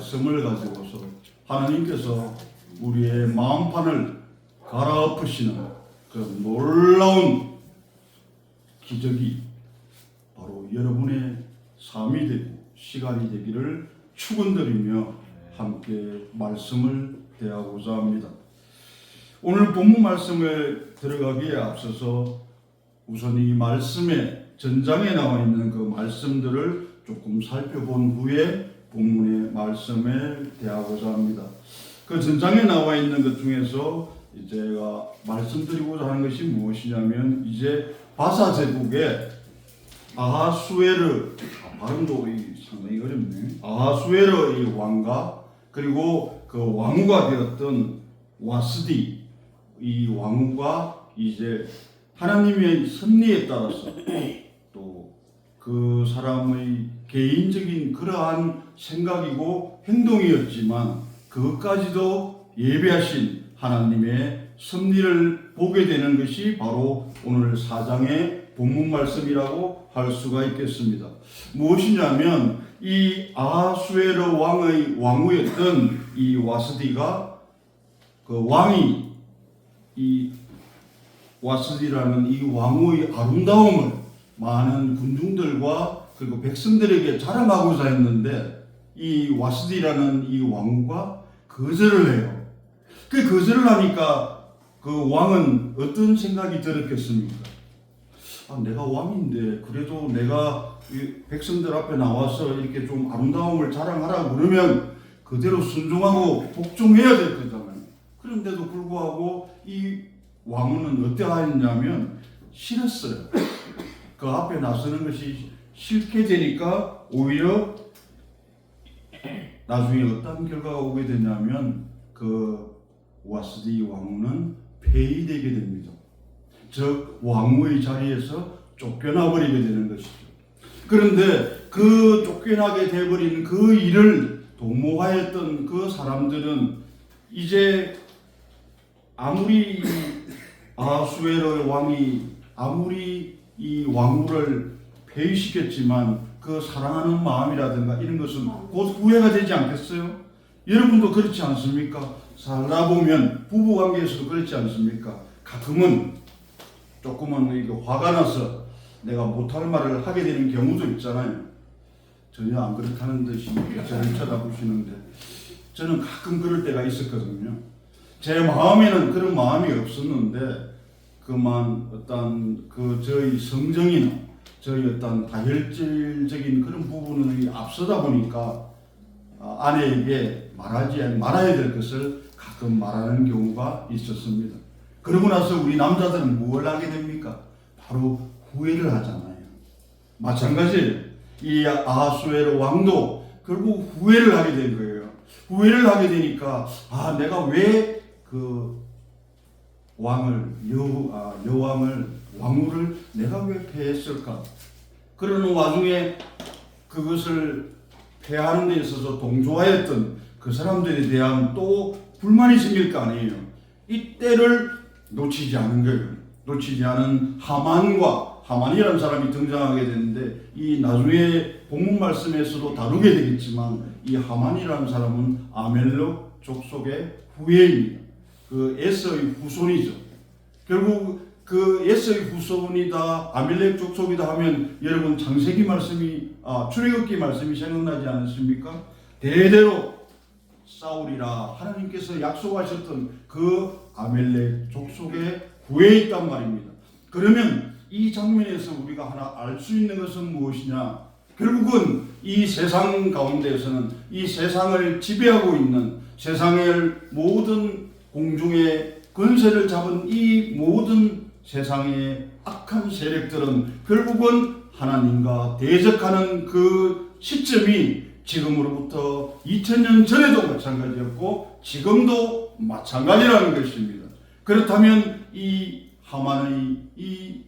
말씀을 가지고서 하나님께서 우리의 마음판을 갈아엎으시는 그 놀라운 기적이 바로 여러분의 삶이 되고 시간이 되기를 축원드리며 함께 말씀을 대하고자 합니다. 오늘 본문 말씀에 들어가기에 앞서서 우선 이 말씀의 전장에 나와 있는 그 말씀들을 조금 살펴본 후에 본문의 말씀을 대하고자 합니다. 그 전장에 나와 있는 것 중에서 제가 말씀드리고자 하는 것이 무엇이냐면 이제 바사 제국의 아하수에르, 발음도 상당히 어렵네. 아하수에르 이 왕과 그리고 그 왕후가 되었던 와스디 이 왕후가 이제 하나님의 섭리에 따라서 또 그 사람의 개인적인 그러한 생각이고 행동이었지만 그것까지도 예배하신 하나님의 섭리를 보게 되는 것이 바로 오늘 4장의 본문 말씀이라고 할 수가 있겠습니다. 무엇이냐면 이 아하수에르 왕의 왕후였던 이 와스디가 그 왕이 이 와스디라는 이 왕후의 아름다움을 많은 군중들과 그리고 백성들에게 자랑하고자 했는데 이 와스디라는 이 왕후가 거절을 해요. 그 거절을 하니까 그 왕은 어떤 생각이 들었겠습니까? 내가 왕인데 그래도 내가 백성들 앞에 나와서 이렇게 좀 아름다움을 자랑하라고 그러면 그대로 순종하고 복종해야 될 거잖아요. 그런데도 불구하고 이 왕은 어떠하였냐면 싫었어요. 그 앞에 나서는 것이 싫게 되니까 오히려 나중에 어떤 결과가 오게 되냐면 그 와스디 왕후는 폐위되게 됩니다. 즉 왕후의 자리에서 쫓겨나 버리게 되는 것이죠. 그런데 그 쫓겨나게 되어버린 그 일을 도모하였던 그 사람들은 이제 아무리 아하수에르 왕이 아무리 이 왕후를 폐위시켰지만 그 사랑하는 마음이라든가 이런 것은 곧 후회가 되지 않겠어요? 여러분도 그렇지 않습니까? 살다 보면 부부관계에서도 그렇지 않습니까? 가끔은 조금은 이게 화가 나서 내가 못할 말을 하게 되는 경우도 있잖아요. 전혀 안 그렇다는 듯이 저를 쳐다보시는데 저는 가끔 그럴 때가 있었거든요. 제 마음에는 그런 마음이 없었는데 그만 어떤 그 저희 성정이나 저희 어떤 다혈질적인 그런 부분을 앞서다 보니까 아내에게 말아야 될 것을 가끔 말하는 경우가 있었습니다. 그러고 나서 우리 남자들은 뭘 하게 됩니까? 바로 후회를 하잖아요. 마찬가지예요. 이 아하수에르 왕도 결국 후회를 하게 된 거예요. 후회를 하게 되니까 내가 왜 그 여왕을 왕후를 내가 왜 폐했을까? 그러는 와중에 그것을 폐하는 데 있어서 동조하였던 그 사람들에 대한 또 불만이 생길 거 아니에요. 이때를 놓치지 않은 거예요. 놓치지 않은 하만이라는 사람이 등장하게 되는데 이 나중에 본문 말씀에서도 다루게 되겠지만 이 하만이라는 사람은 아멜렉 족속의 후예입니다. 그 에서의 후손이죠. 결국 그 에서의 후손이다, 아멜렉 족속이다 하면 여러분 창세기 말씀이 출애굽기 말씀이 생각나지 않으십니까? 대대로 싸우리라 하나님께서 약속하셨던 그 아멜렉 족속의 후예에 있단 말입니다. 그러면 이 장면에서 우리가 하나 알 수 있는 것은 무엇이냐? 결국은 이 세상 가운데에서는 이 세상을 지배하고 있는 세상의 모든 공중의 권세를 잡은 이 모든 세상의 악한 세력들은 결국은 하나님과 대적하는 그 시점이 지금으로부터 2000년 전에도 마찬가지였고 지금도 마찬가지라는 것입니다. 그렇다면 이 하만의 이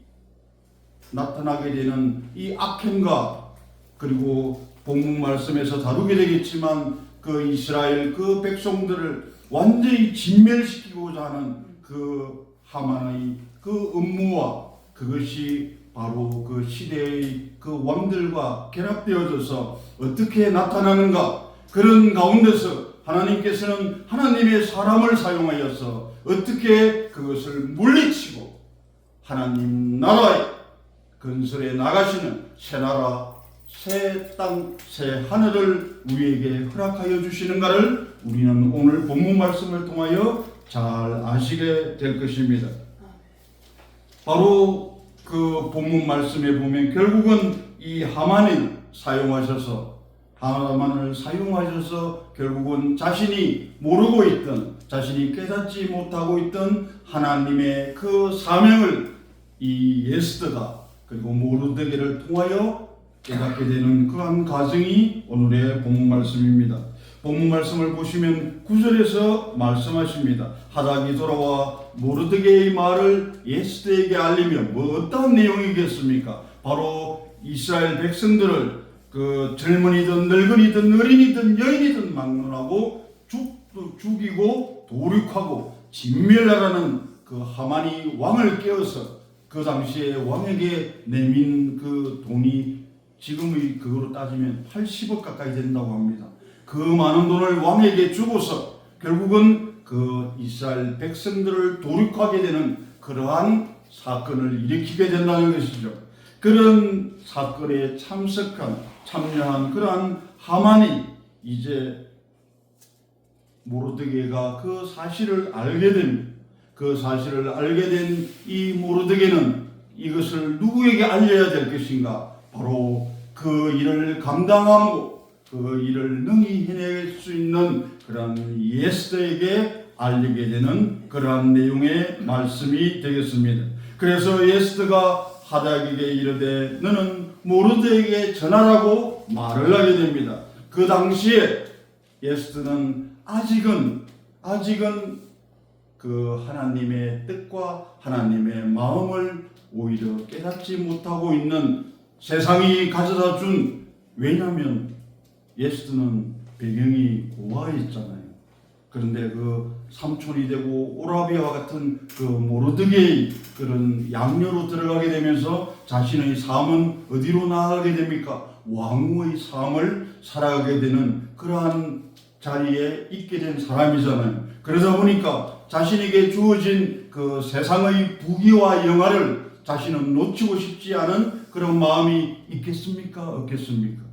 나타나게 되는 이 악행과 그리고 본문 말씀에서 다루게 되겠지만 그 이스라엘 그 백성들을 완전히 진멸시키고자 하는 그 하만의 그 음모와 그것이 바로 그 시대의 그 왕들과 결합되어져서 어떻게 나타나는가? 그런 가운데서 하나님께서는 하나님의 사람을 사용하여서 어떻게 그것을 물리치고 하나님 나라의 건설에 나가시는 새 나라, 새 땅, 새 하늘을 우리에게 허락하여 주시는가를 우리는 오늘 본문 말씀을 통하여 잘 아시게 될 것입니다. 바로 그 본문 말씀에 보면 결국은 이 하만을 사용하셔서 결국은 자신이 모르고 있던, 자신이 깨닫지 못하고 있던 하나님의 그 사명을 이 에스더가 그리고 모르드게를 통하여 깨닫게 되는 그러한 과정이 오늘의 본문 말씀입니다. 본문 말씀을 보시면 9절에서 말씀하십니다. 하닥이 돌아와 모르드게의 말을 에스더에게 알리며 어떤 내용이겠습니까? 바로 이스라엘 백성들을 그 젊은이든 늙은이든 어린이든 여인이든 막론하고 죽이고 도륙하고 진멸하라는 그 하만이 왕을 깨워서 그 당시에 왕에게 내민 그 돈이 지금의 그거로 따지면 80억 가까이 된다고 합니다. 그 많은 돈을 왕에게 주고서 결국은 그 이스라엘 백성들을 도륙하게 되는 그러한 사건을 일으키게 된다는 것이죠. 그런 사건에 참여한 그러한 하만이 이제 모르드게가 그 사실을 알게 됩니다. 그 사실을 알게 된 이 모르드게는 이것을 누구에게 알려야 될 것인가? 바로 그 일을 감당하고 그 일을 능히 해낼 수 있는 그런 에스더에게 알리게 되는 그러한 내용의 말씀이 되겠습니다. 그래서 에스더가 하닥에게 이르되 너는 모르드게에게 전하라고 말을 하게 됩니다. 그 당시에 에스더는 아직은 그 하나님의 뜻과 하나님의 마음을 오히려 깨닫지 못하고 있는 세상이 가져다 준, 왜냐하면 에스더는 배경이 고아였잖아요. 그런데 그 삼촌이 되고 오라비아와 같은 그 모르드게의 그런 양녀로 들어가게 되면서 자신의 삶은 어디로 나아가게 됩니까? 왕후의 삶을 살아가게 되는 그러한 자리에 있게 된 사람이잖아요. 그러다 보니까 자신에게 주어진 그 세상의 부귀와 영화를 자신은 놓치고 싶지 않은 그런 마음이 있겠습니까? 없겠습니까?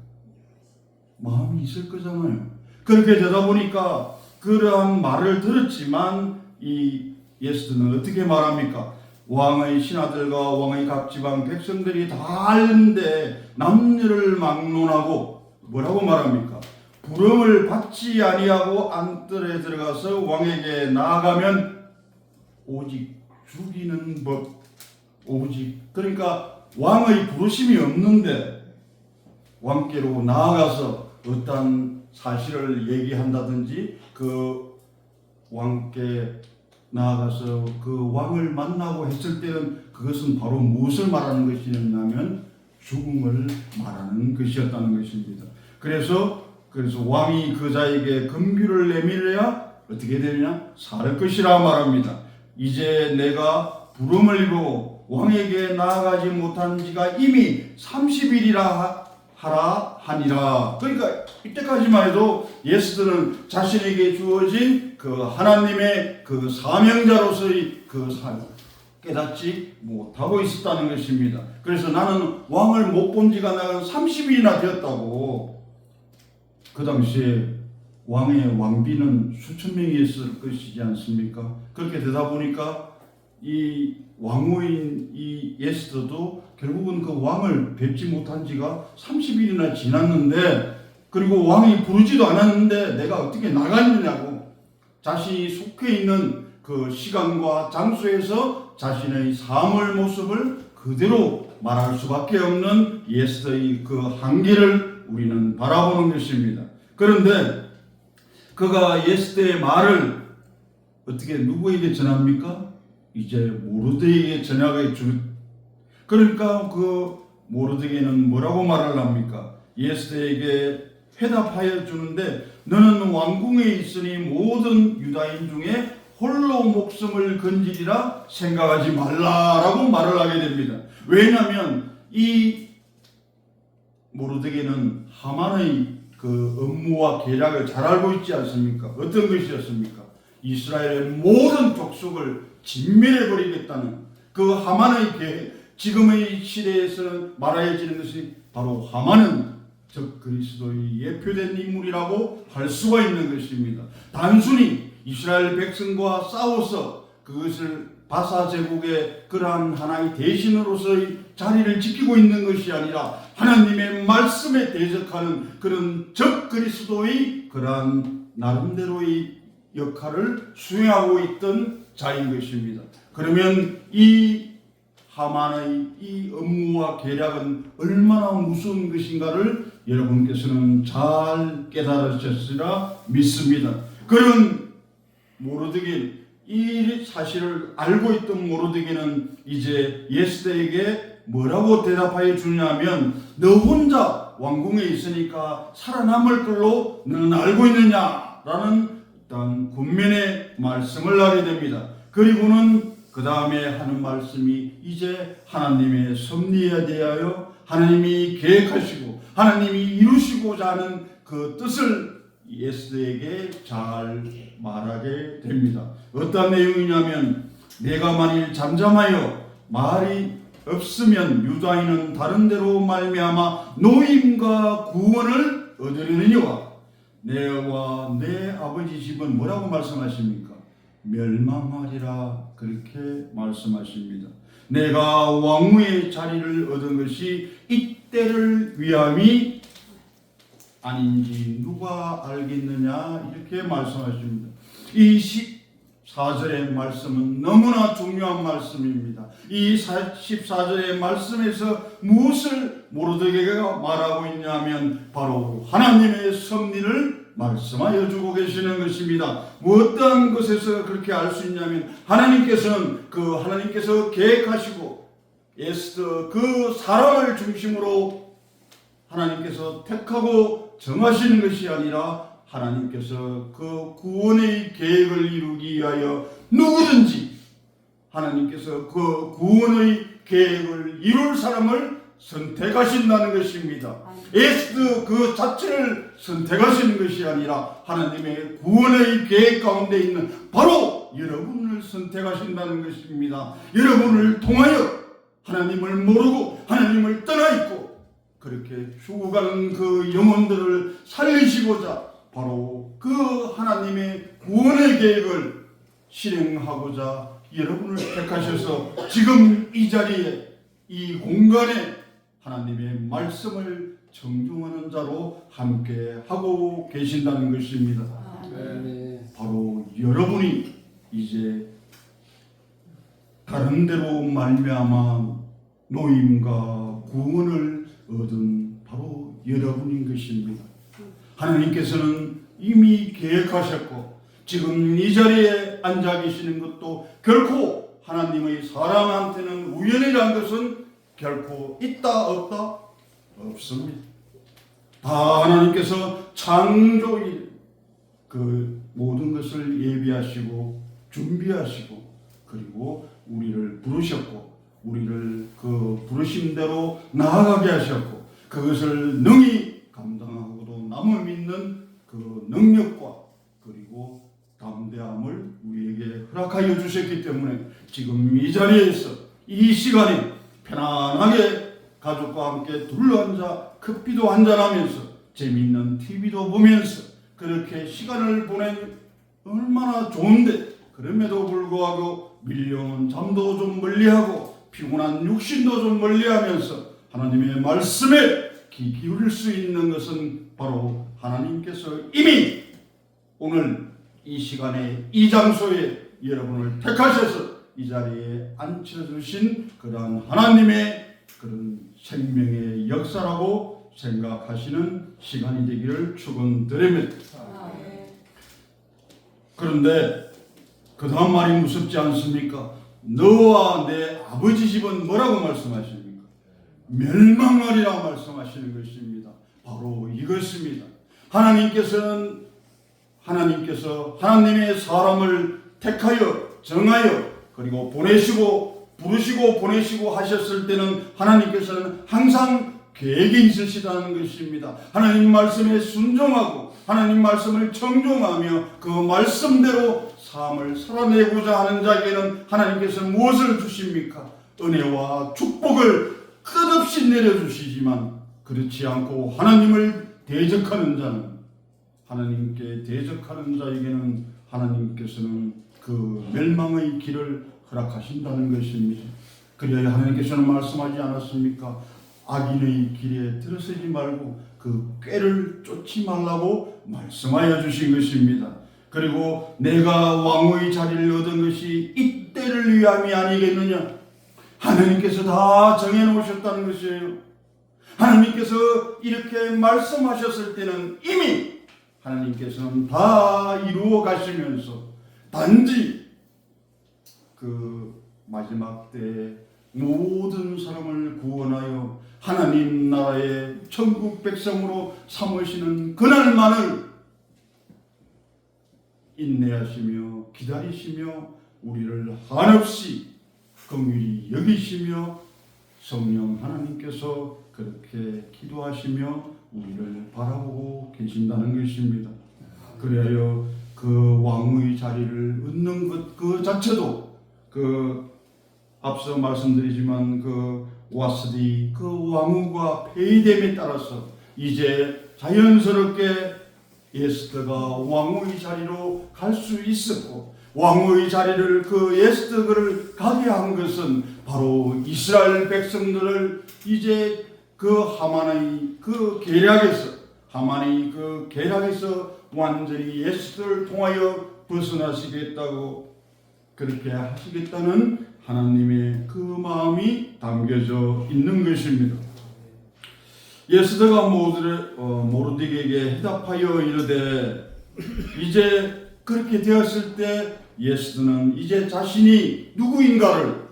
마음이 있을 거잖아요. 그렇게 되다 보니까 그러한 말을 들었지만 이 에스더는 어떻게 말합니까? 왕의 신하들과 왕의 각 지방 백성들이 다 알는데 남녀를 막론하고 뭐라고 말합니까? 부름을 받지 아니하고 안뜰에 들어가서 왕에게 나아가면 오직 죽이는 법, 그러니까 왕의 부르심이 없는데 왕께로 나아가서 어떤 사실을 얘기한다든지 그 왕께 나아가서 그 왕을 만나고 했을 때는 그것은 바로 무엇을 말하는 것이냐면 죽음을 말하는 것이었다는 것입니다. 그래서 왕이 그 자에게 금규를 내밀어야 어떻게 되느냐? 살 것이라 말합니다. 이제 내가 부름을 입고 왕에게 나아가지 못한 지가 이미 30일이라 하라 하니라. 그러니까 이때까지만 해도 에스더는 자신에게 주어진 그 하나님의 그 사명자로서의 그 삶을 깨닫지 못하고 있었다는 것입니다. 그래서 나는 왕을 못 본 지가 나는 30일이나 되었다고. 그 당시에 왕의 왕비는 수천 명이 있을 것이지 않습니까? 그렇게 되다 보니까 이 왕후인 이 에스더도 결국은 그 왕을 뵙지 못한 지가 30일이나 지났는데, 그리고 왕이 부르지도 않았는데 내가 어떻게 나갔느냐고 자신이 속해 있는 그 시간과 장소에서 자신의 삶의 모습을 그대로 말할 수밖에 없는 에스더의 그 한계를 우리는 바라보는 것입니다. 그런데 그가 에스더의 말을 어떻게 누구에게 전합니까? 이제 모르드게에게 전하게 그러니까 그 모르드게는 뭐라고 말을 합니까? 에스더에게 회답하여 주는데 너는 왕궁에 있으니 모든 유다인 중에 홀로 목숨을 건지리라 생각하지 말라라고 말을 하게 됩니다. 왜냐하면 이 모르드게는 하만의 그 업무와 계략을 잘 알고 있지 않습니까? 어떤 것이었습니까? 이스라엘의 모든 족속을 진멸해 버리겠다는 그 하만의 계획, 지금의 시대에서는 말해지는 것이 바로 하만은 적 그리스도의 예표된 인물이라고 할 수가 있는 것입니다. 단순히 이스라엘 백성과 싸워서 그것을 바사 제국의 그러한 하나의 대신으로서의 자리를 지키고 있는 것이 아니라 하나님의 말씀에 대적하는 그런 적 그리스도의 그러한 나름대로의 역할을 수행하고 있던 자인 것입니다. 그러면 이 하만의 이 업무와 계략은 얼마나 무서운 것인가를 여러분께서는 잘 깨달으셨으리라 믿습니다. 그런 모르드게, 이 사실을 알고 있던 모르드게는 이제 에스더에게 뭐라고 대답하여 주냐면, 너 혼자 왕궁에 있으니까 살아남을 걸로 너는 알고 있느냐라는 일단 군면의 말씀을 하게 됩니다. 그리고는 그 다음에 하는 말씀이 이제 하나님의 섭리에 대하여 하나님이 계획하시고 하나님이 이루시고자 하는 그 뜻을 에스더에게 잘 말하게 됩니다. 어떤 내용이냐면, 내가 만일 잠잠하여 말이 없으면 유다인은 다른 데로 말미암아 노임과 구원을 얻으려니와 내와 내 아버지 집은 뭐라고 말씀하십니까? 멸망하리라, 그렇게 말씀하십니다. 내가 왕후의 자리를 얻은 것이 이때를 위함이 아닌지 누가 알겠느냐, 이렇게 말씀하십니다. 이 14절의 말씀은 너무나 중요한 말씀입니다. 이 14절의 말씀에서 무엇을 모르드게가 말하고 있냐면 바로 하나님의 섭리를 말씀하여 주고 계시는 것입니다. 어떠한 것에서 그렇게 알 수 있냐면, 하나님께서 계획하시고 에스더 그 사람을 중심으로 하나님께서 택하고 정하시는 것이 아니라 하나님께서 그 구원의 계획을 이루기 위하여 누구든지 하나님께서 그 구원의 계획을 이룰 사람을 선택하신다는 것입니다. 에스더 그 자체를 선택하시는 것이 아니라 하나님의 구원의 계획 가운데 있는 바로 여러분을 선택하신다는 것입니다. 여러분을 통하여 하나님을 모르고 하나님을 떠나 있고 그렇게 죽어가는 그 영혼들을 살리시고자 바로 그 하나님의 구원의 계획을 실행하고자 여러분을 택하셔서 지금 이 자리에, 이 공간에 하나님의 말씀을 정중하는 자로 함께 하고 계신다는 것입니다. 바로 여러분이 이제 다른 데로 말미암아 노임과 구원을 얻은 바로 여러분인 것입니다. 하나님께서는 이미 계획하셨고 지금 이 자리에 앉아 계시는 것도 결코 하나님의 사람한테는 우연이라는 것은 결코 있다 없다 없습니다. 다 하나님께서 창조일 그 모든 것을 예비하시고 준비하시고 그리고 우리를 부르셨고 우리를 그 부르심대로 나아가게 하셨고 그것을 능히 감당하고도 남을 믿는 그 능력과 그리고 담대함을 우리에게 허락하여 주셨기 때문에 지금 이 자리에서 이 시간에 편안하게 가족과 함께 둘러앉아 커피도 한잔하면서 재미있는 TV도 보면서 그렇게 시간을 보낸 얼마나 좋은데 그럼에도 불구하고 밀려온 잠도 좀 멀리하고 피곤한 육신도 좀 멀리하면서 하나님의 말씀에 귀 기울일 수 있는 것은 바로 하나님께서 이미 오늘 이 시간에 이 장소에 여러분을 택하셔서 이 자리에 앉혀주신 그러한 하나님의 그런 생명의 역사라고 생각하시는 시간이 되기를 축원드립니다. 그런데 그 다음 말이 무섭지 않습니까? 너와 내 아버지 집은 뭐라고 말씀하십니까? 멸망하리라 말씀하시는 것입니다. 바로 이것입니다. 하나님께서 하나님의 사람을 택하여 정하여 그리고 보내시고 부르시고 보내시고 하셨을 때는 하나님께서는 항상 계획이 있으시다는 것입니다. 하나님 말씀에 순종하고 하나님 말씀을 청종하며 그 말씀대로 삶을 살아내고자 하는 자에게는 하나님께서 무엇을 주십니까? 은혜와 축복을 끝없이 내려주시지만 그렇지 않고 하나님을 대적하는 자는, 하나님께 대적하는 자에게는 하나님께서는 그 멸망의 길을 허락하신다는 것입니다. 그래야 하나님께서는 말씀하지 않았습니까? 악인의 길에 들어서지 말고 그 꾀를 쫓지 말라고 말씀하여 주신 것입니다. 그리고 내가 왕의 자리를 얻은 것이 이때를 위함이 아니겠느냐? 하나님께서 다 정해놓으셨다는 것이에요. 하나님께서 이렇게 말씀하셨을 때는 이미 하나님께서는 다 이루어 가시면서 단지 그 마지막 때에 모든 사람을 구원하여 하나님 나라의 천국 백성으로 삼으시는 그날만을 인내하시며 기다리시며 우리를 한없이 긍휼히 여기시며 성령 하나님께서 그렇게 기도하시며 우리를 바라보고 계신다는 것입니다. 그래야 그 왕의 자리를 얻는 것 그 자체도 그 앞서 말씀드리지만 그 와스디 그 왕후가 폐위됨에 따라서 이제 자연스럽게 에스더가 왕후의 자리로 갈 수 있었고, 왕후의 자리를 그 에스더를 가게 한 것은 바로 이스라엘 백성들을 이제 그 하만의 그 계략에서 완전히 에스더를 통하여 벗어나시겠다고 그렇게 하시겠다는 하나님의 그 마음이 담겨져 있는 것입니다. 에스더가 모르드게에게 해답하여 이르되, 이제 그렇게 되었을 때 에스더는 이제 자신이 누구인가를,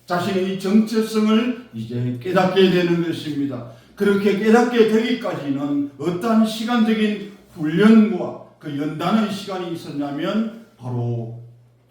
자신의 정체성을 이제 깨닫게 되는 것입니다. 그렇게 깨닫게 되기까지는 어떠한 시간적인 훈련과 그 연단의 시간이 있었냐면 바로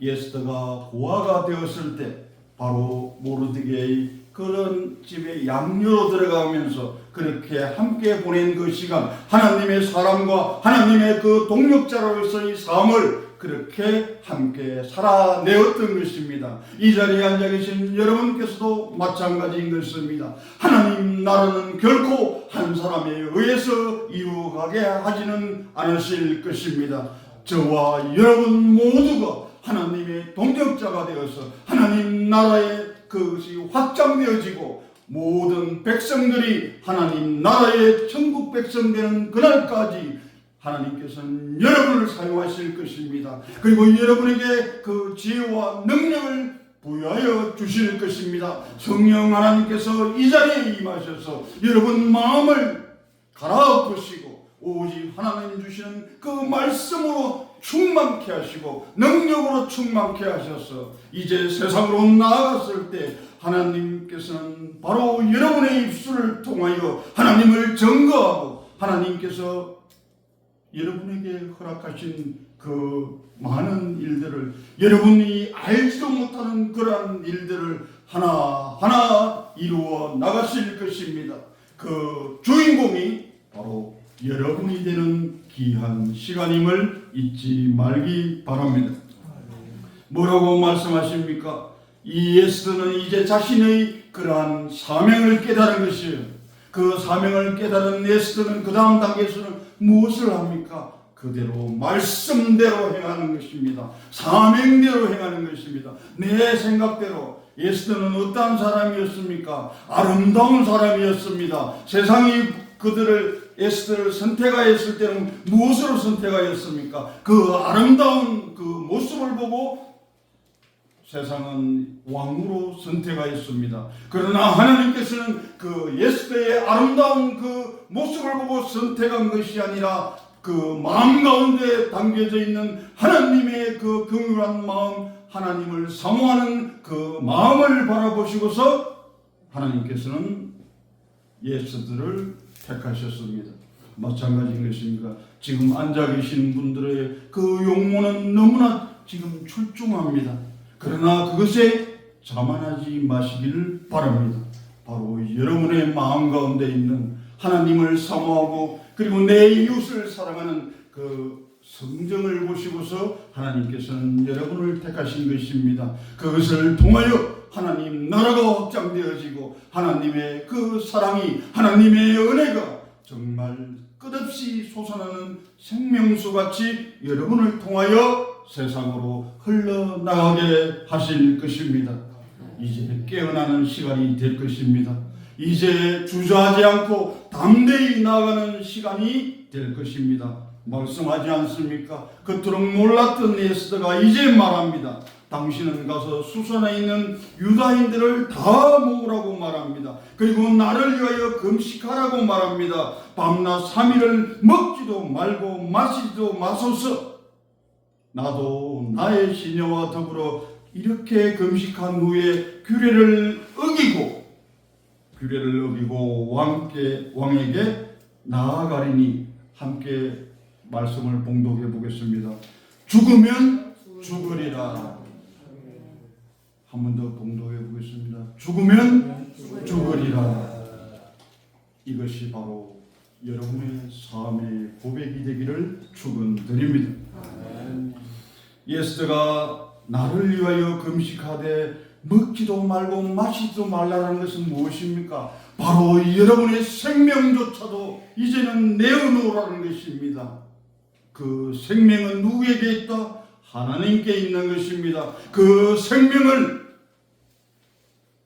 에스더가 고아가 되었을 때 바로 모르드게의 그런 집에 양녀로 들어가면서 그렇게 함께 보낸 그 시간, 하나님의 사람과 하나님의 그 동력자로서의 삶을 그렇게 함께 살아내었던 것입니다. 이 자리에 앉아 계신 여러분께서도 마찬가지인 것입니다. 하나님 나라는 결코 한 사람에 의해서 이루어가게 하지는 않으실 것입니다. 저와 여러분 모두가 하나님의 동력자가 되어서 하나님 나라의 그것이 확장되어지고 모든 백성들이 하나님 나라의 천국 백성 되는 그날까지 하나님께서는 여러분을 사용하실 것입니다. 그리고 여러분에게 그 지혜와 능력을 부여하여 주실 것입니다. 성령 하나님께서 이 자리에 임하셔서 여러분 마음을 갈아엎으시고 오직 하나님 주시는 그 말씀으로 충만케 하시고 능력으로 충만케 하셔서 이제 세상으로 나아갔을 때 하나님께서는 바로 여러분의 입술을 통하여 하나님을 증거하고 하나님께서 여러분에게 허락하신 그 많은 일들을, 여러분이 알지도 못하는 그러한 일들을 하나하나 이루어 나가실 것입니다. 그 주인공이 바로 여러분이 되는 귀한 시간임을 잊지 말기 바랍니다. 뭐라고 말씀하십니까? 이 에스더는 이제 자신의 그러한 사명을 깨달은 것이에요. 그 사명을 깨달은 에스더는 그 다음 단계에서는 무엇을 합니까? 그대로 말씀대로 행하는 것입니다. 사명대로 행하는 것입니다. 내 생각대로. 에스더는 어떠한 사람이었습니까? 아름다운 사람이었습니다. 세상이 그들을 에스더를 선택하였을 때는 무엇으로 선택하였습니까? 그 아름다운 그 모습을 보고 세상은 왕으로 선택하였습니다. 그러나 하나님께서는 그 에스더의 아름다운 그 모습을 보고 선택한 것이 아니라 그 마음 가운데 담겨져 있는 하나님의 그 긍휼한 마음, 하나님을 사모하는 그 마음을 바라보시고서 하나님께서는 에스더를 택하셨습니다. 마찬가지인 것입니다. 지금 앉아 계신 분들의 그 용모는 너무나 지금 출중합니다. 그러나 그것에 자만하지 마시기를 바랍니다. 바로 여러분의 마음 가운데 있는 하나님을 사모하고 그리고 내 이웃을 사랑하는 그 성정을 보시고서 하나님께서는 여러분을 택하신 것입니다. 그것을 통하여 하나님 나라가 확장되어지고 하나님의 그 사랑이 하나님의 은혜가 정말 끝없이 솟아나는 생명수같이 여러분을 통하여 세상으로 흘러나가게 하실 것입니다. 이제 깨어나는 시간이 될 것입니다. 이제 주저하지 않고 담대히 나아가는 시간이 될 것입니다. 말씀하지 않습니까? 그토록 놀랐던 에스더가 이제 말합니다. 당신은 가서 수산에 있는 유다인들을 다 모으라고 말합니다. 그리고 나를 위하여 금식하라고 말합니다. 밤낮 3일을 먹지도 말고 마시지도 마소서. 나도 나의 시녀와 더불어 이렇게 금식한 후에 규례를 어기고 왕에게 나아가리니 함께 말씀을 봉독해 보겠습니다. 죽으면 죽으리라. 한 번 더 봉독해 보겠습니다. 죽으면 죽으리라. 이것이 바로 여러분의 삶의 고백이 되기를 축원드립니다. 에스더가 나를 위하여 금식하되 먹지도 말고 마시지도 말라는 것은 무엇입니까? 바로 여러분의 생명조차도 이제는 내어놓으라는 것입니다. 그 생명은 누구에게 있다? 하나님께 있는 것입니다. 그 생명을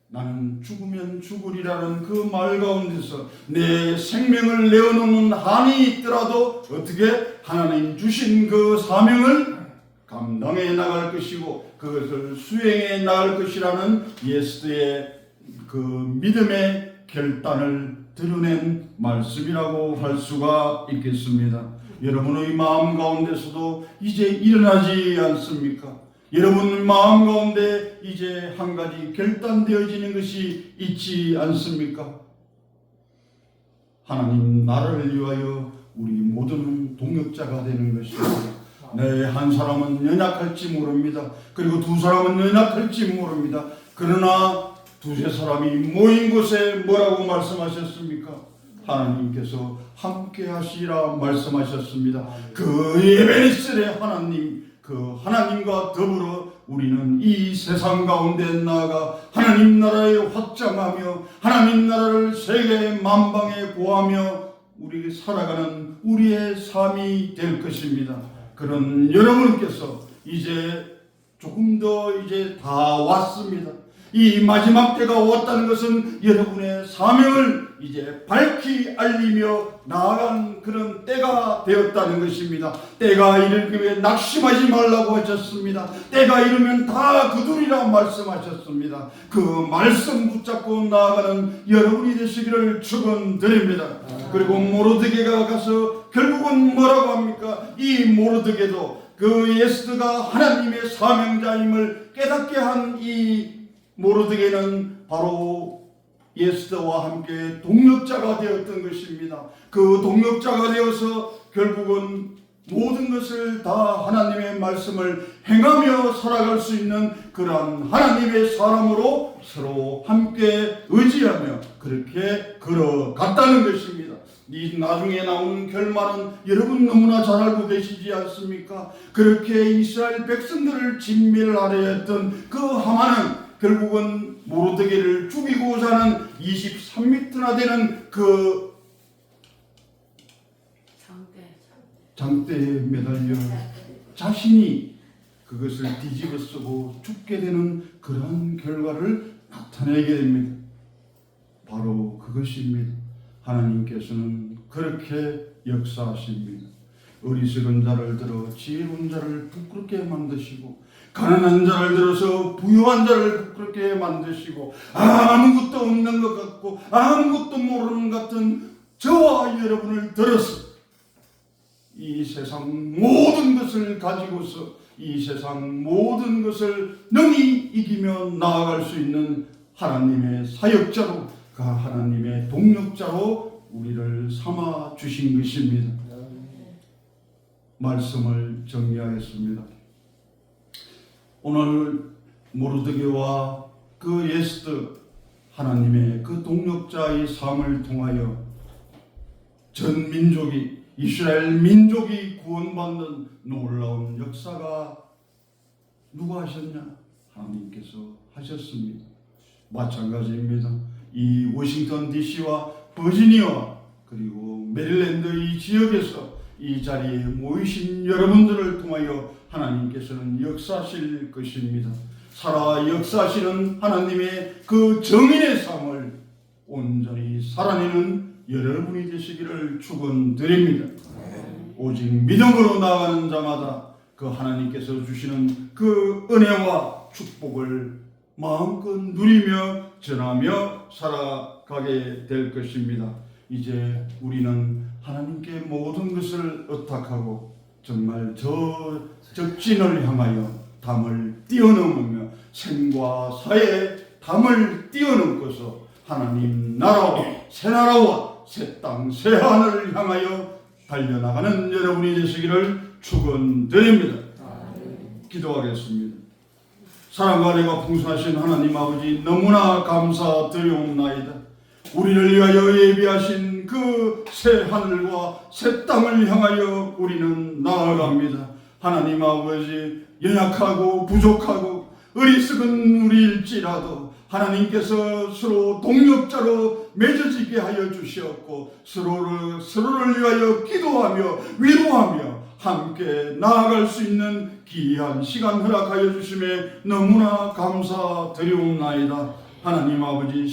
나는 죽으면 죽으리라는 그 말 가운데서 내 생명을 내어놓는 한이 있더라도 어떻게 하나님 주신 그 사명을 감당해 나갈 것이고 그것을 수행해 나갈 것이라는 에스더의 그 믿음의 결단을 드러낸 말씀이라고 할 수가 있겠습니다. 여러분의 마음 가운데서도 이제 일어나지 않습니까? 여러분 마음 가운데 이제 한 가지 결단되어지는 것이 있지 않습니까? 하나님 나라를 위하여 우리 모두는 동역자가 되는 것입니다. 네, 한 사람은 연약할지 모릅니다. 그리고 두 사람은 연약할지 모릅니다. 그러나 두세 사람이 모인 곳에 뭐라고 말씀하셨습니까? 하나님께서 함께 하시라 말씀하셨습니다. 그 에베네셀의 하나님, 그 하나님과 더불어 우리는 이 세상 가운데 나아가 하나님 나라에 확장하며 하나님 나라를 세계 만방에 고하며 우리 살아가는 우리의 삶이 될 것입니다. 그런 여러분께서 이제 조금 더 이제 다 왔습니다. 이 마지막 때가 왔다는 것은 여러분의 사명을 이제 밝히 알리며 나아간 그런 때가 되었다는 것입니다. 때가 이르기에 낙심하지 말라고 하셨습니다. 때가 이르면 다 그들이라 말씀하셨습니다. 그 말씀 붙잡고 나아가는 여러분이 되시기를 축원드립니다. 그리고 모르드게가 가서 결국은 뭐라고 합니까? 이 모르드게도 그 에스더가 하나님의 사명자임을 깨닫게 한 이 모르드게는 바로 에스더와 함께 동역자가 되었던 것입니다. 그 동역자가 되어서 결국은 모든 것을 다 하나님의 말씀을 행하며 살아갈 수 있는 그러한 하나님의 사람으로 서로 함께 의지하며 그렇게 걸어갔다는 것입니다. 이 나중에 나오는 결말은 여러분 너무나 잘 알고 계시지 않습니까? 그렇게 이스라엘 백성들을 진멸하려 했던 그 하만은 결국은 모르드게를 죽이고자 하는 23m나 되는 그 장대에 매달려 자신이 그것을 뒤집어 쓰고 죽게 되는 그런 결과를 나타내게 됩니다. 바로 그것입니다. 하나님께서는 그렇게 역사하십니다. 어리석은 자를 들어 지혜로운 자를 부끄럽게 만드시고 가난한 자를 들어서 부유한 자를 부끄럽게 만드시고 아무것도 없는 것 같고 아무것도 모르는 것 같은 저와 여러분을 들어서 이 세상 모든 것을 가지고서 이 세상 모든 것을 능히 이기며 나아갈 수 있는 하나님의 사역자로 그 하나님의 동력자로 우리를 삼아 주신 것입니다. 말씀을 정리하겠습니다. 오늘 모르드게와 그 에스더 하나님의 그 동력자의 삶을 통하여 전 민족이, 이스라엘 민족이 구원받는 놀라운 역사가 누가 하셨냐? 하나님께서 하셨습니다. 마찬가지입니다. 이 워싱턴 DC와 버지니아 그리고 메릴랜드 이 지역에서 이 자리에 모이신 여러분들을 통하여 하나님께서는 역사하실 것입니다. 살아 역사하시는 하나님의 그 정인의 삶을 온전히 살아내는 여러분이 되시기를 축원드립니다. 오직 믿음으로 나아가는 자마다 그 하나님께서 주시는 그 은혜와 축복을 마음껏 누리며 전하며 살아가게 될 것입니다. 이제 우리는 하나님께 모든 것을 의탁하고 정말 저 적진을 향하여 담을 뛰어넘으며 생과 사의 담을 뛰어넘고서 하나님 나라와 새 나라와 새 땅 새 하늘을 향하여 달려나가는 여러분이 되시기를 축원드립니다. 기도하겠습니다. 사랑과 은혜가 풍성하신 하나님 아버지 너무나 감사드리옵나이다. 우리를 위하여 예비하신 그 새 하늘과 새 땅을 향하여 우리는 나아갑니다. 하나님 아버지 연약하고 부족하고 어리석은 우리일지라도 하나님께서 서로 동력자로 맺어지게 하여 주시었고 서로를 위하여 기도하며 위로하며 함께 나아갈 수 있는 귀한 시간 허락하여 주심에 너무나 감사드리옵나이다. 하나님 아버지